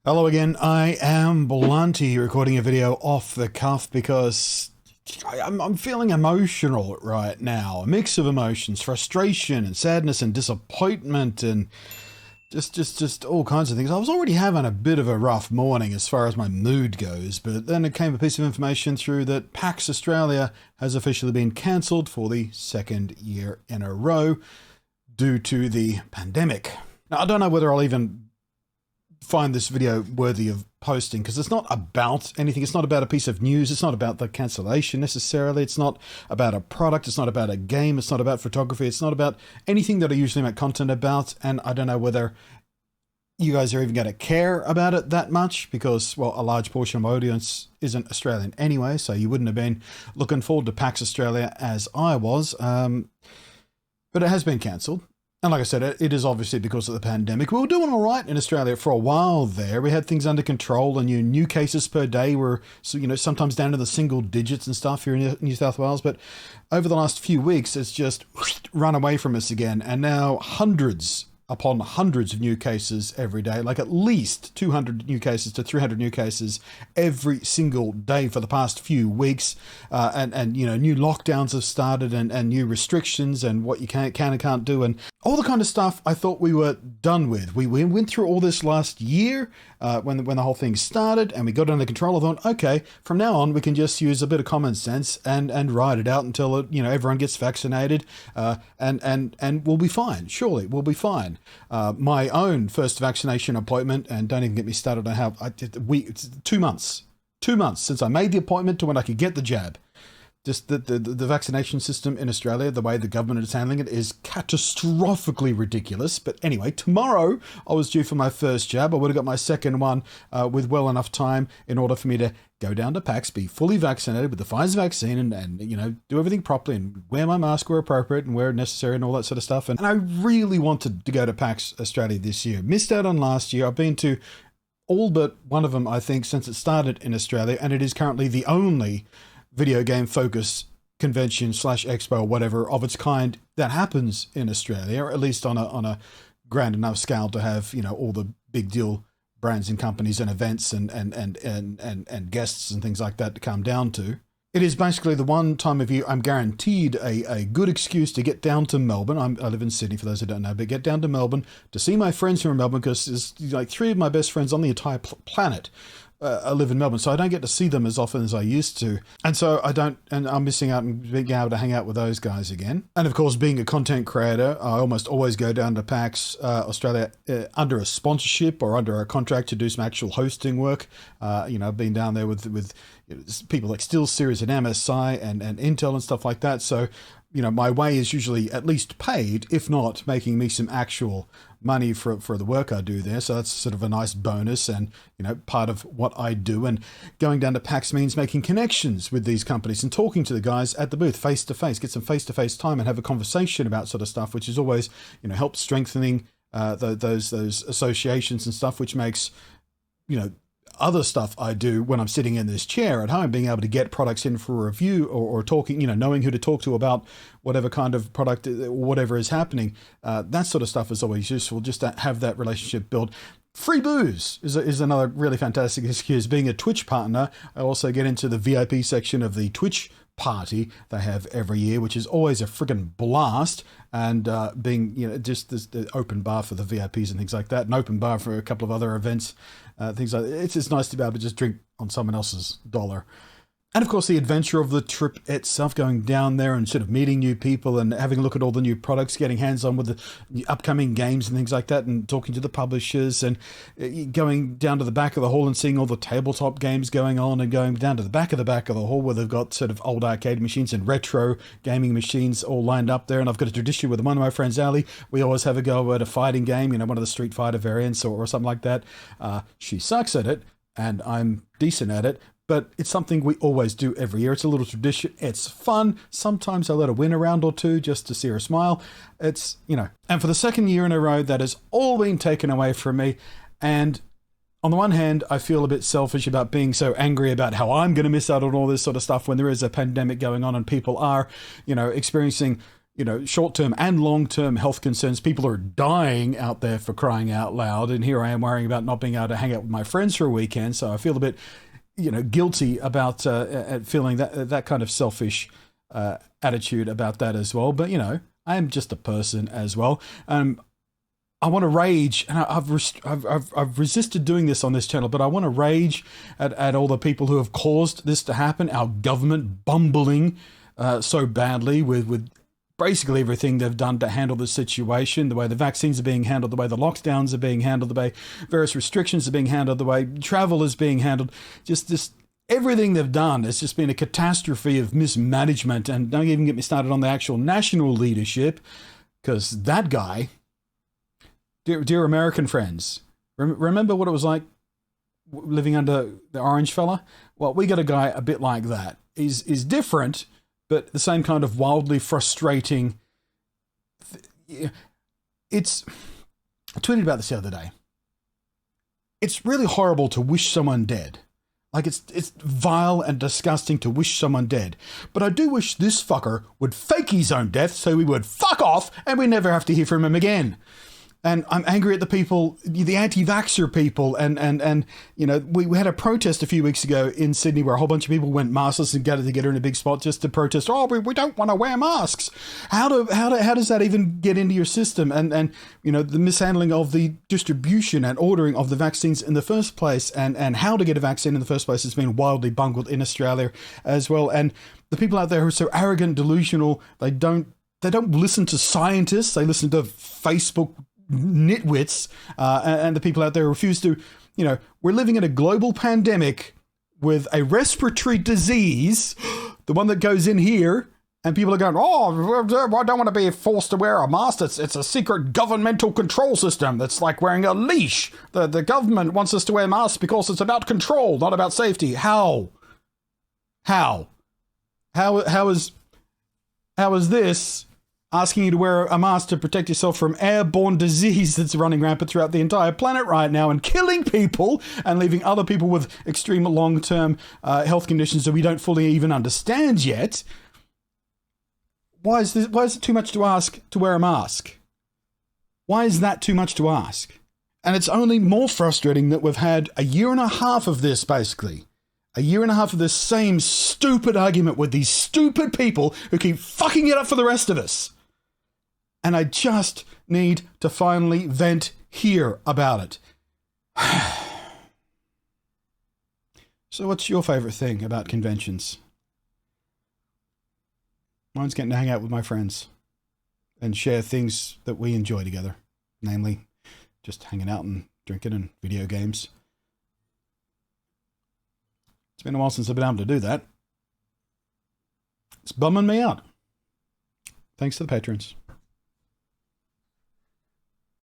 Hello again, I am Blunty, recording a video off the cuff because I'm feeling emotional right now. A mix of emotions, frustration and sadness and disappointment and just all kinds of things. I was already having a bit of a rough morning as far as my mood goes, but then it came a piece of information through that PAX Australia has officially been cancelled for the second year in a row due to the pandemic. Now, I don't know whether I'll even find this video worthy of posting because it's not about anything. It's not about a piece of news. It's not about the cancellation necessarily. It's not about a product. It's not about a game. It's not about photography. It's not about anything that I usually make content about. And I don't know whether you guys are even going to care about it that much because, well, a large portion of my audience isn't Australian anyway, so you wouldn't have been looking forward to PAX Australia as I was. But it has been cancelled. And like I said, it is obviously because of the pandemic. We were doing all right in Australia for a while there. We had things under control, and new cases per day were, sometimes down to the single digits and stuff here in New South Wales. But over the last few weeks, it's just run away from us again. And now hundreds upon hundreds of new cases every day, like at least 200 new cases to 300 new cases every single day for the past few weeks. And new lockdowns have started and new restrictions and what you can and can't do and all the kind of stuff I thought we were done with. We went through all this last year when the whole thing started and we got it under control. I thought, okay, from now on we can just use a bit of common sense and ride it out until everyone gets vaccinated and we'll be fine. Surely we'll be fine. My own first vaccination appointment, and don't even get me started on how it's 2 months since I made the appointment to when I could get the jab. Just the vaccination system in Australia, the way the government is handling it is catastrophically ridiculous. But anyway, tomorrow I was due for my first jab. I would have got my second one with well enough time in order for me to go down to PAX, be fully vaccinated with the Pfizer vaccine and do everything properly and wear my mask where appropriate and where necessary and all that sort of stuff. And I really wanted to go to PAX Australia this year. Missed out on last year. I've been to all but one of them, I think, since it started in Australia, and it is currently the only video game focus convention / expo or whatever of its kind that happens in Australia, or at least on a grand enough scale to have all the big deal brands and companies and events and guests and things like that to come down to. It is basically the one time of year I'm guaranteed a good excuse to get down to Melbourne. I live in Sydney, for those who don't know, but get down to Melbourne to see my friends who are in Melbourne, because there's like 3 of my best friends on the entire planet I live in Melbourne, so I don't get to see them as often as I used to. And so I'm missing out on being able to hang out with those guys again. And of course, being a content creator, I almost always go down to PAX Australia under a sponsorship or under a contract to do some actual hosting work. I've been down there with people like SteelSeries and MSI and Intel and stuff like that. So, my way is usually at least paid, if not making me some actual money for the work I do there. So that's sort of a nice bonus and, part of what I do. And going down to PAX means making connections with these companies and talking to the guys at the booth face to face, get some face to face time and have a conversation about sort of stuff, which is always, helps strengthening those associations and stuff, which makes, other stuff I do when I'm sitting in this chair at home, being able to get products in for review or talking, knowing who to talk to about whatever kind of product, whatever is happening. That sort of stuff is always useful, just to have that relationship built. Free booze is another really fantastic excuse. Being a Twitch partner, I also get into the VIP section of the Twitch party they have every year, which is always a friggin' blast. And being, just the open bar for the VIPs and things like that, an open bar for a couple of other events, things like that. It's just nice to be able to just drink on someone else's dollar. And of course, the adventure of the trip itself, going down there and sort of meeting new people and having a look at all the new products, getting hands-on with the upcoming games and things like that, and talking to the publishers and going down to the back of the hall and seeing all the tabletop games going on, and going down to the back of the hall where they've got sort of old arcade machines and retro gaming machines all lined up there. And I've got a tradition with one of my friends, Ali. We always have a go at a fighting game, one of the Street Fighter variants or something like that. She sucks at it and I'm decent at it. But it's something we always do every year. It's a little tradition. It's fun. Sometimes I let her win a round or two just to see her smile. It's, and for the second year in a row, that has all been taken away from me. And on the one hand, I feel a bit selfish about being so angry about how I'm going to miss out on all this sort of stuff when there is a pandemic going on and people are, experiencing short-term and long-term health concerns. People are dying out there, for crying out loud. And here I am worrying about not being able to hang out with my friends for a weekend. So I feel a bit, guilty about feeling that kind of selfish attitude about that as well. But, I am just a person as well. I want to rage, and I've resisted doing this on this channel, but I want to rage at all the people who have caused this to happen. Our government bumbling so badly with basically everything they've done to handle the situation, the way the vaccines are being handled, the way the lockdowns are being handled, the way various restrictions are being handled, the way travel is being handled. Just this, everything they've done has just been a catastrophe of mismanagement. And don't even get me started on the actual national leadership, because that guy, dear American friends, remember what it was like living under the orange fella? Well, we got a guy a bit like that. He's different, but the same kind of wildly frustrating. I tweeted about this the other day. It's really horrible to wish someone dead. Like, it's vile and disgusting to wish someone dead. But I do wish this fucker would fake his own death so we would fuck off and we never have to hear from him again. And I'm angry at the people, the anti-vaxxer people. And we had a protest a few weeks ago in Sydney where a whole bunch of people went maskless and gathered together in a big spot just to protest. Oh, we don't want to wear masks. How does that even get into your system? And the mishandling of the distribution and ordering of the vaccines in the first place, and how to get a vaccine in the first place has been wildly bungled in Australia as well. And the people out there who are so arrogant, delusional, they don't listen to scientists. They listen to Facebook nitwits, and the people out there refuse to, we're living in a global pandemic with a respiratory disease, the one that goes in here, and people are going, oh, I don't want to be forced to wear a mask. It's a secret governmental control system. That's like wearing a leash. The government wants us to wear masks because it's about control, not about safety. How is this asking you to wear a mask to protect yourself from airborne disease that's running rampant throughout the entire planet right now and killing people and leaving other people with extreme long-term health conditions that we don't fully even understand yet? Why is it too much to ask to wear a mask? Why is that too much to ask? And it's only more frustrating that we've had a year and a half of this, basically. A year and a half of this same stupid argument with these stupid people who keep fucking it up for the rest of us. And I just need to finally vent here about it. So what's your favorite thing about conventions? Mine's getting to hang out with my friends and share things that we enjoy together. Namely, just hanging out and drinking and video games. It's been a while since I've been able to do that. It's bumming me out. Thanks to the patrons.